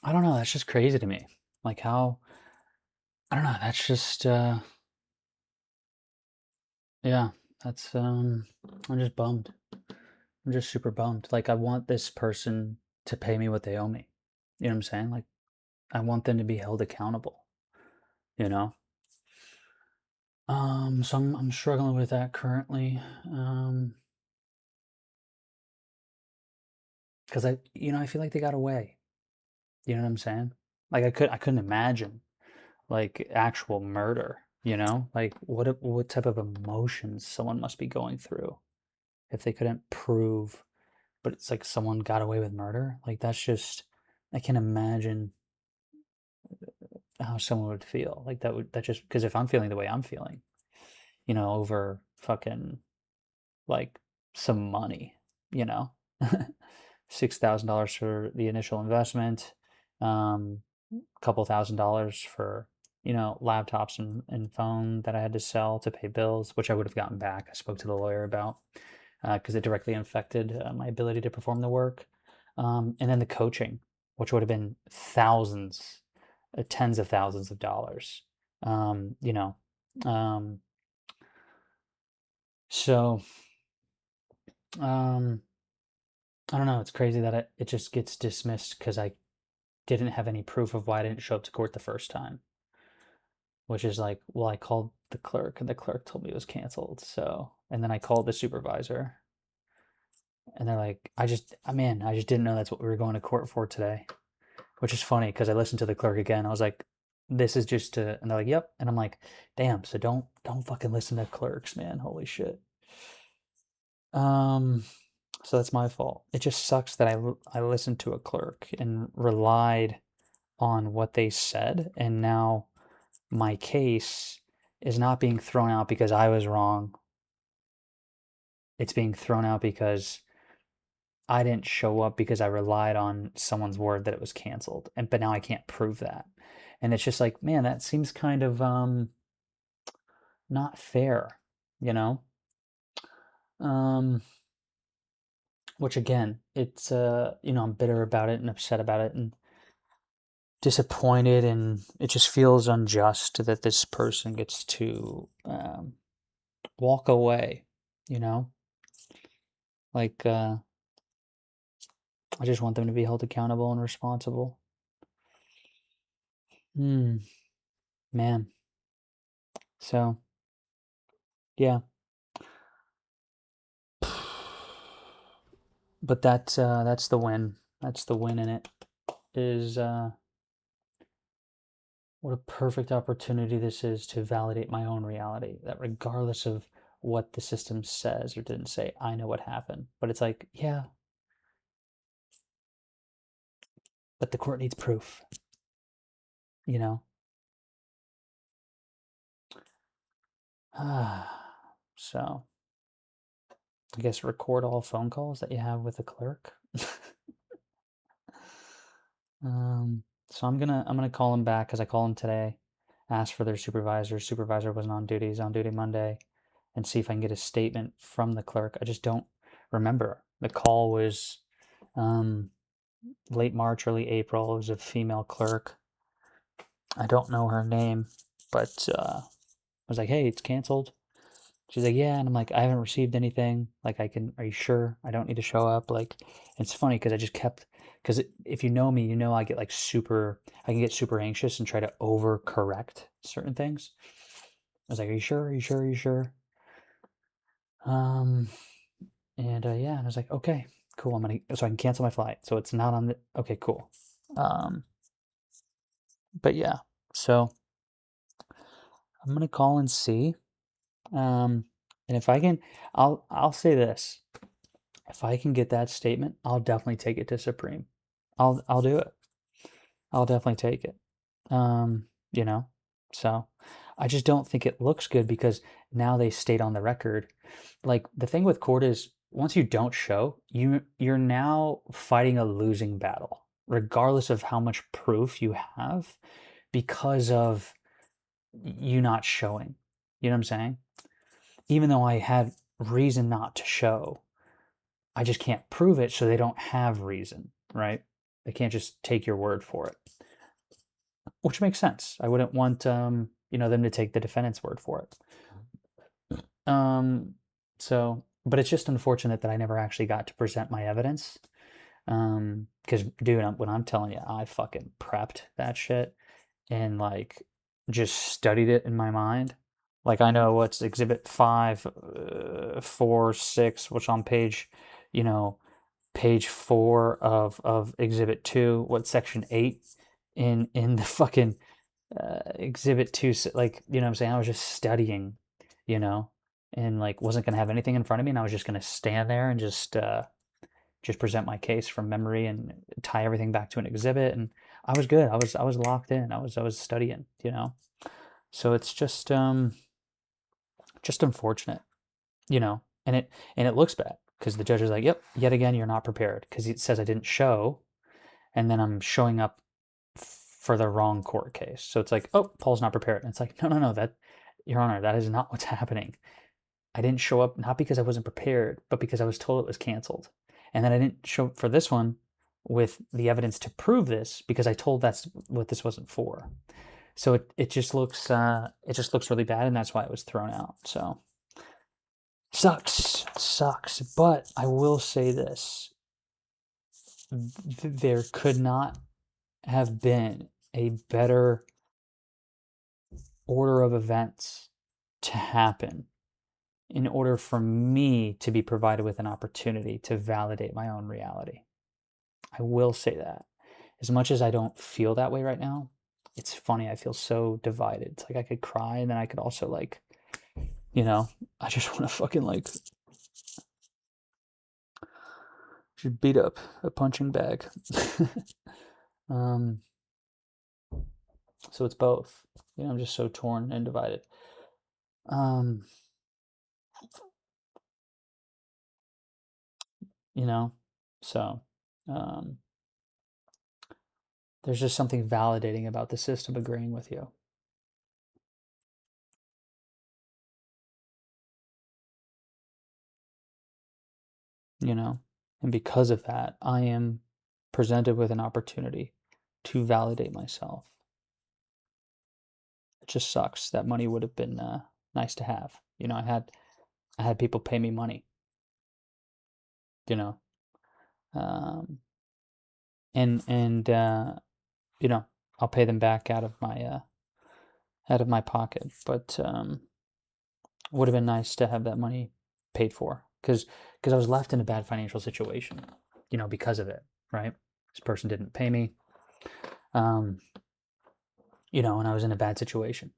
I don't know, that's just crazy to me. Like how I don't know, that's just yeah, that's I'm just bummed. I'm just super bummed. Like I want this person to pay me what they owe me. You know what I'm saying? Like I want them to be held accountable, you know? So I'm struggling with that currently. Because I feel like they got away. You know what I'm saying? Like I couldn't imagine like actual murder, you know? Like what type of emotions someone must be going through if they couldn't prove, but it's like someone got away with murder. Like that's just I can imagine how someone would feel. Like that just because if I'm feeling the way I'm feeling, over fucking like some money, you know? $6,000 for the initial investment, a couple $1,000 for, laptops and phone that I had to sell to pay bills, which I would have gotten back. I spoke to the lawyer about because it directly affected my ability to perform the work. And then the coaching, which would have been thousands, tens of thousands of dollars. Um, you know, um, so um, I don't know. It's crazy that it just gets dismissed because I didn't have any proof of why I didn't show up to court the first time, which is like, well, I called the clerk and the clerk told me it was canceled. So, and then I called the supervisor and they're like, I just didn't know that's what we were going to court for today, which is funny because I listened to the clerk again. I was like, this is just to, and they're like, yep. And I'm like, damn. So don't fucking listen to clerks, man. Holy shit. Um, so that's my fault. It just sucks that I listened to a clerk and relied on what they said, and now my case is not being thrown out because I was wrong. It's being thrown out because I didn't show up because I relied on someone's word that it was canceled. And but now I can't prove that. And it's just like, man, that seems kind of not fair, you know? Um which again, it's I'm bitter about it and upset about it and disappointed, and it just feels unjust that this person gets to walk away, you know? Like, I just want them to be held accountable and responsible. Hmm, man. So, yeah. But that's the win. That's the win in it. Is what a perfect opportunity this is to validate my own reality. That regardless of what the system says or didn't say, I know what happened. But it's like, yeah, but the court needs proof, you know? So, I guess record all phone calls that you have with the clerk. So I'm gonna call him back because I called him today, ask for their supervisor. Supervisor wasn't on duty. He's on duty Monday, and see if I can get a statement from the clerk. I just don't remember. The call was um, late March, early April. It was a female clerk. I don't know her name, but I was like, "Hey, it's canceled." She's like, yeah, and I'm like, I haven't received anything. Like, are you sure I don't need to show up? Like, it's funny because I just kept, because if you know me, I get like I can get super anxious and try to overcorrect certain things. I was like, are you sure? Are you sure? Are you sure? Um, and yeah, and I was like, okay, cool. So I can cancel my flight. So it's not on okay, cool. Um, but yeah, so I'm gonna call and see. Um, and if I can, I'll say this. If I can get that statement, I'll definitely take it to Supreme. I'll do it. I'll definitely take it. You know. So I just don't think it looks good because now they state on the record. Like the thing with court is once you don't show, you're now fighting a losing battle, regardless of how much proof you have, because of you not showing. You know what I'm saying? Even though I had reason not to show, I just can't prove it, so they don't have reason, right? They can't just take your word for it, which makes sense. I wouldn't want them to take the defendant's word for it. But it's just unfortunate that I never actually got to present my evidence. Because dude, when I'm telling you, I fucking prepped that shit and like just studied it in my mind. Like I know what's Exhibit 5, 4, 6, which on page 4 of Exhibit 2, what Section 8 in the fucking Exhibit 2, like, you know what I'm saying? I was just studying, you know, and like wasn't gonna have anything in front of me, and I was just gonna stand there and just present my case from memory and tie everything back to an exhibit, and I was good. I was locked in. I was studying, you know. So it's just unfortunate, you know. And it looks bad because the judge is like, "Yep, yet again you're not prepared," because it says I didn't show, and then I'm showing up for the wrong court case. So it's like, "Oh, Paul's not prepared." And it's like, "No, no, no, that Your Honor, that is not what's happening. I didn't show up not because I wasn't prepared, but because I was told it was canceled. And then I didn't show up for this one with the evidence to prove this because I told that's what this wasn't for." So it just looks really bad, and that's why it was thrown out. So sucks. But I will say this: there could not have been a better order of events to happen in order for me to be provided with an opportunity to validate my own reality. I will say that. As much as I don't feel that way right now, it's funny. I feel so divided. It's like I could cry, and then I could also like, I just want to fucking like just beat up a punching bag. um, so it's both. I'm just so torn and divided. Um, you know, so um, there's just something validating about the system agreeing with you. And because of that, I am presented with an opportunity to validate myself. It just sucks. That money would have been nice to have. I had people pay me money. You know, um, and I'll pay them back out of my pocket. But would have been nice to have that money paid for because I was left in a bad financial situation. Because of it, right? This person didn't pay me. And I was in a bad situation.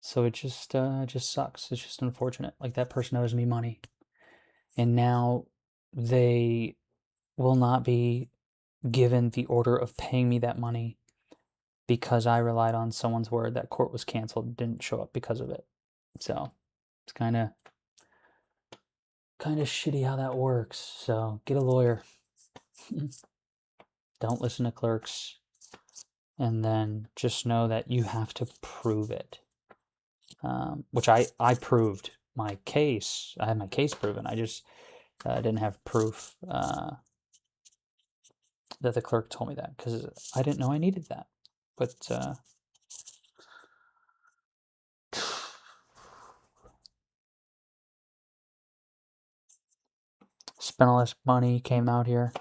So it just sucks. It's just unfortunate. Like that person owes me money, and now they will not be given the order of paying me that money because I relied on someone's word that court was canceled, didn't show up because of it. So it's kind of shitty how that works. So get a lawyer. Don't listen to clerks. And then just know that you have to prove it. Which I proved my case. I had my case proven. I just didn't have proof that the clerk told me that because I didn't know I needed that. But spent all this money, came out here.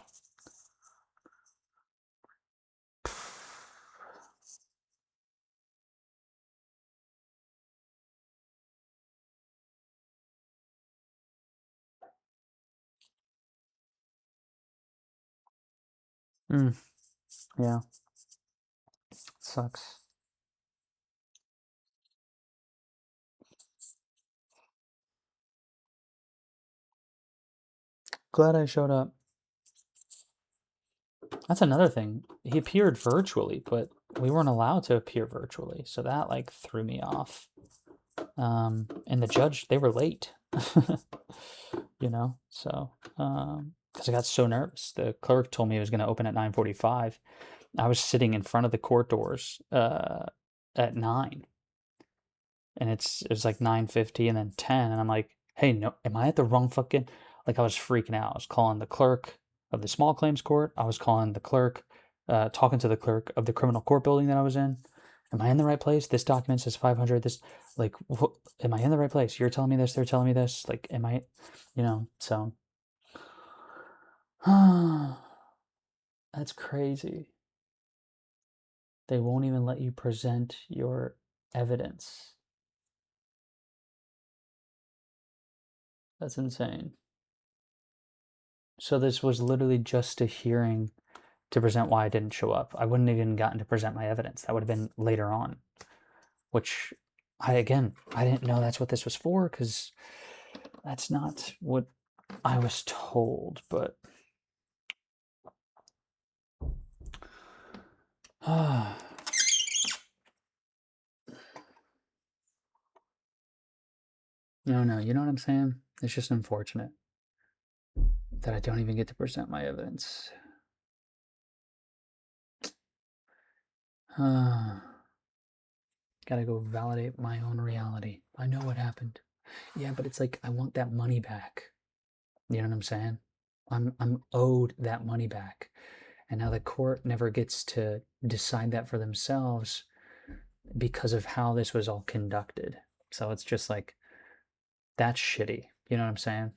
Yeah, sucks. Glad I showed up. That's another thing. He appeared virtually, but we weren't allowed to appear virtually, so that like threw me off. And the judge, they were late. So because I got so nervous. The clerk told me it was going to open at 9:45. I was sitting in front of the court doors at 9, and it was like 9:50 and then 10, and I'm like, hey, no, am I at the wrong fucking? Like, I was freaking out. I was calling the clerk of the small claims court. I was calling the clerk, talking to the clerk of the criminal court building that I was in. Am I in the right place? This document says 500. This, like, am I in the right place? You're telling me this. They're telling me this. Like, am I, so. That's crazy. They won't even let you present your evidence. That's insane. So this was literally just a hearing to present why I didn't show up. I wouldn't have even gotten to present my evidence. That would have been later on, which I didn't know that's what this was for, because that's not what I was told, but no, you know what I'm saying? It's just unfortunate that I don't even get to present my evidence. Gotta go validate my own reality. I know what happened. Yeah, but it's like I want that money back. You know what I'm saying? I'm owed that money back. And now the court never gets to decide that for themselves because of how this was all conducted. So it's just like, that's shitty. You know what I'm saying?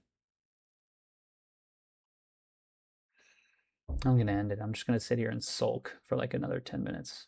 I'm gonna end it. I'm just gonna sit here and sulk for like another 10 minutes.